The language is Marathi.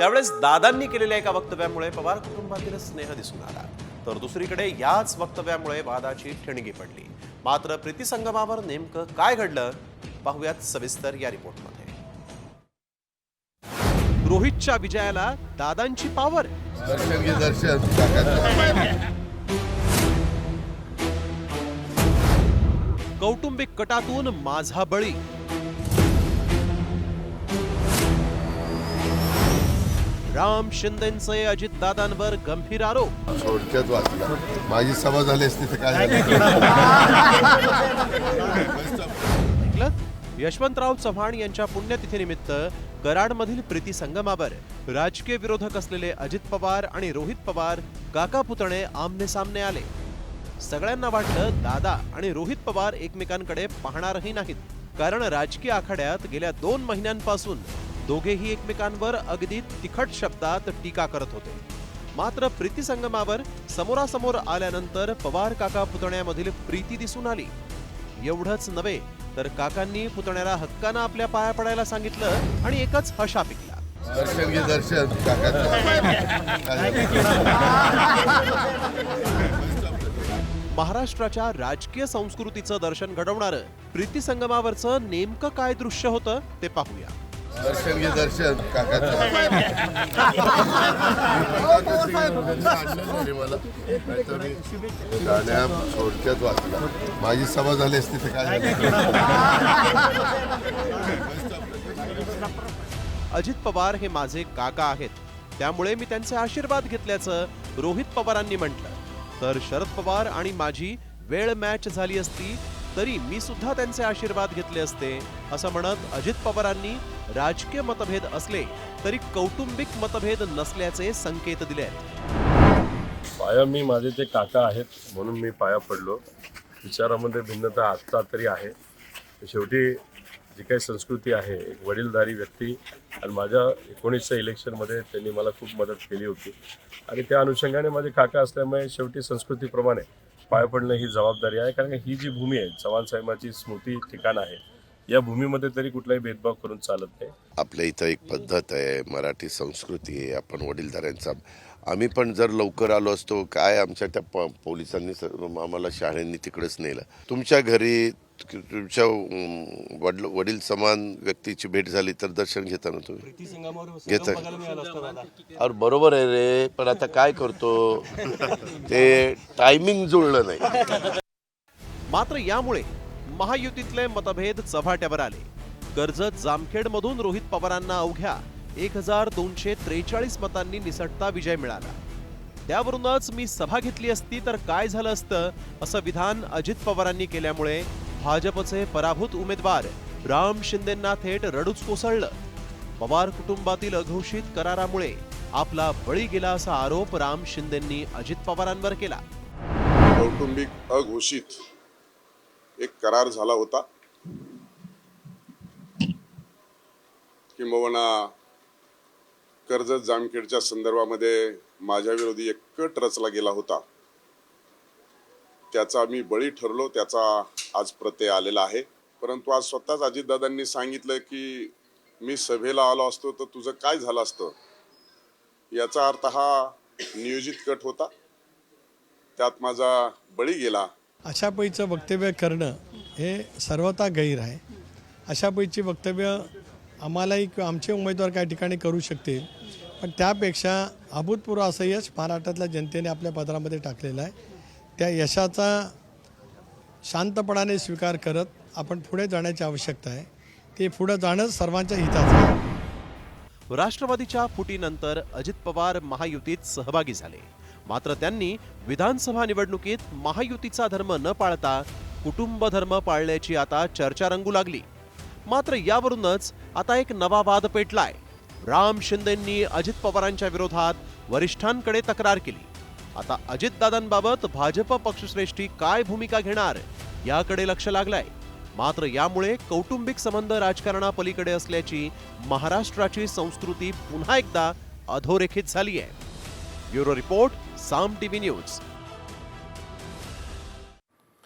त्यावेळेस दादांनी केलेल्या एका वक्तव्यामुळे पवार कुटुंबातील स्नेह दिसून आला, तर दुसरीकडे याच वक्तव्यामुळे वादाची ठिणगी पडली. मात्र प्रीती संगमावर नेमकं काय घडलं पाहूयात सविस्तर या रिपोर्टमध्ये. रोहितच्या विजयाला दादांची पावर. कौटुंबिक कटातून माझा बळी. राम शिंदेंचे अजितदादांवर गंभीर आरोप. थोडक्यात वाचला, माझी सभा झाली असती तर काय ऐकलं? यशवंतराव चव्हाण यांच्या पुण्यतिथीनिमित्त कराडमधील प्रीती संगमावर राजकीय विरोधक असलेले अजित पवार आणि रोहित पवार काका पुतणे आमने सामने आले. सगळ्यांना वाटलं दादा आणि रोहित पवार एकमेकांकडे पाहणारही नाहीत, कारण राजकीय आखाड्यात गेल्या 2 महिन्यांपासून दोघेही एकमेकांवर अगदी तिखट शब्दात टीका करत होते. मात्र प्रीती संगमावर समोरासमोर आल्यानंतर पवार काका पुतण्यामधील प्रीती दिसून आली. एवढंच नव्हे तर काकांनी पुतण्याला हक्कानं आपल्या पाया पडायला सांगितलं आणि एकच हशा पिकला. दर्शन घे दर्शन. महाराष्ट्राच्या राजकीय संस्कृतीचं दर्शन घडवणारं प्रीती संगमावरचं नेमकं काय दृश्य होतं ते पाहूया. दर्शन घे दर्शन. थोडक्यात वाचला, माझी सभा झाली असती तर काय अजित पवार हे माझे काका आहेत, त्यामुळे मी त्यांचे आशीर्वाद घेतल्याचं रोहित पवारांनी म्हटलं. तर शरद पवार आणि माझी वेळ मॅच झाली असती तरी मी सुद्धा त्यांचे आशीर्वाद घेतले असते, असं म्हणत अजित पवारांनी राजकीय मतभेद असले तरी कौटुंबिक मतभेद नसल्याचे संकेत दिले. पाया मी माझे ते काका आहेत म्हणून मी पाया पडलो. विचारामध्ये भिन्नता आत्ता तरी आहे. शेवटी जी काही संस्कृती आहे, एक वडीलधारी व्यक्ती आणि माझ्या 19च्या इलेक्शनमध्ये त्यांनी मला खूप मदत केली होती आणि त्या अनुषंगाने माझे काका असल्यामुळे शेवटी संस्कृतीप्रमाणे पाया पडणं ही जबाबदारी आहे. कारण ही जी भूमी आहे, चव्हाण साहेबांची स्मृती ठिकाण आहे, या भूमीमध्ये तरी कुठलाही भेदभाव करून चालत नाही. आपल्या इथं एक पद्धत आहे, मराठी संस्कृती आहे, आपण वडीलधाऱ्यांचा. आम्ही पण जर लवकर आलो असतो, काय आमच्या त्या पोलिसांनी आम्हाला शाळेंनी तिकडेच नेलं. तुमच्या घरी तुमच्या वडील समान व्यक्तीची भेट झाली तर दर्शन घेता ना तुम्ही घेता. अरे बरोबर आहे रे, पण आता काय करतो, ते टायमिंग जुळलं नाही. मात्र यामुळे महायुतीतले मतभेद चव्हाट्यावर आले. कर्जत जामखेड मधून रोहित पवारांना अवघ्या 1243 मतांनी निसटता विजय मिळाला. त्यावरूनच मी सभा घेतली असती तर काय झालं असतं, असं विधान अजित पवारांनी केल्यामुळे भाजपचे पराभूत उमेदवार राम शिंदेंना थेट रडूच कोसळलं. पवार कुटुंबातील अघोषित करारामुळे आपला बळी गेला असा आरोप राम शिंदेंनी अजित पवारांवर केला. कौटुंबिक अघोषित एक करार झाला होता, किंबहुना कर्जत जामखेडच्या संदर्भामध्ये माझ्या विरोधी एक कट रचला गेला होता. त्याचा मी बळी ठरलो, त्याचा आज प्रत्यय आलेला आहे. परंतु आज स्वतःच अजितदादांनी सांगितलं की मी सभेला आलो असतो तर तुझं काय झालं असतं. याचा अर्थ हा नियोजित कट होता, त्यात माझा बळी गेला. अशा पैचं वक्तव्य करणं हे सर्वथा गैर आहे. अशा पैची वक्तव्य आम्हालाही आमचे उमेदवार काही ठिकाणी करू शकतील, पण त्यापेक्षा अभूतपूर्व असं यश महाराष्ट्रातल्या जनतेने आपल्या पदरामध्ये टाकलेलं आहे. त्या यशाचा शांतपणाने स्वीकार करत आपण पुढे जाण्याची आवश्यकता आहे. ते पुढे जाणं सर्वांच्या हिताचं आहे. राष्ट्रवादीच्या फुटीनंतर अजित पवार महायुतीत सहभागी झाले. मात्र त्यांनी विधानसभा निवडणुकीत महायुतीचा धर्म न पाळता कुटुंब धर्म पाळल्याची आता चर्चा रंगू लागली. मात्र यावरूनच आता एक नवा वाद पेटलाय. राम शिंदेंनी अजित पवारांच्या विरोधात वरिष्ठांकडे तक्रार केली. आता अजितदादांबाबत भाजप पक्षश्रेष्ठी काय भूमिका घेणार याकडे लक्ष लागलंय. मात्र यामुळे कौटुंबिक संबंध राजकारणापलीकडे असल्याची महाराष्ट्राची संस्कृती पुन्हा एकदा अधोरेखित झाली आहे. ब्युरो रिपोर्ट, साम टीव्ही न्यूज.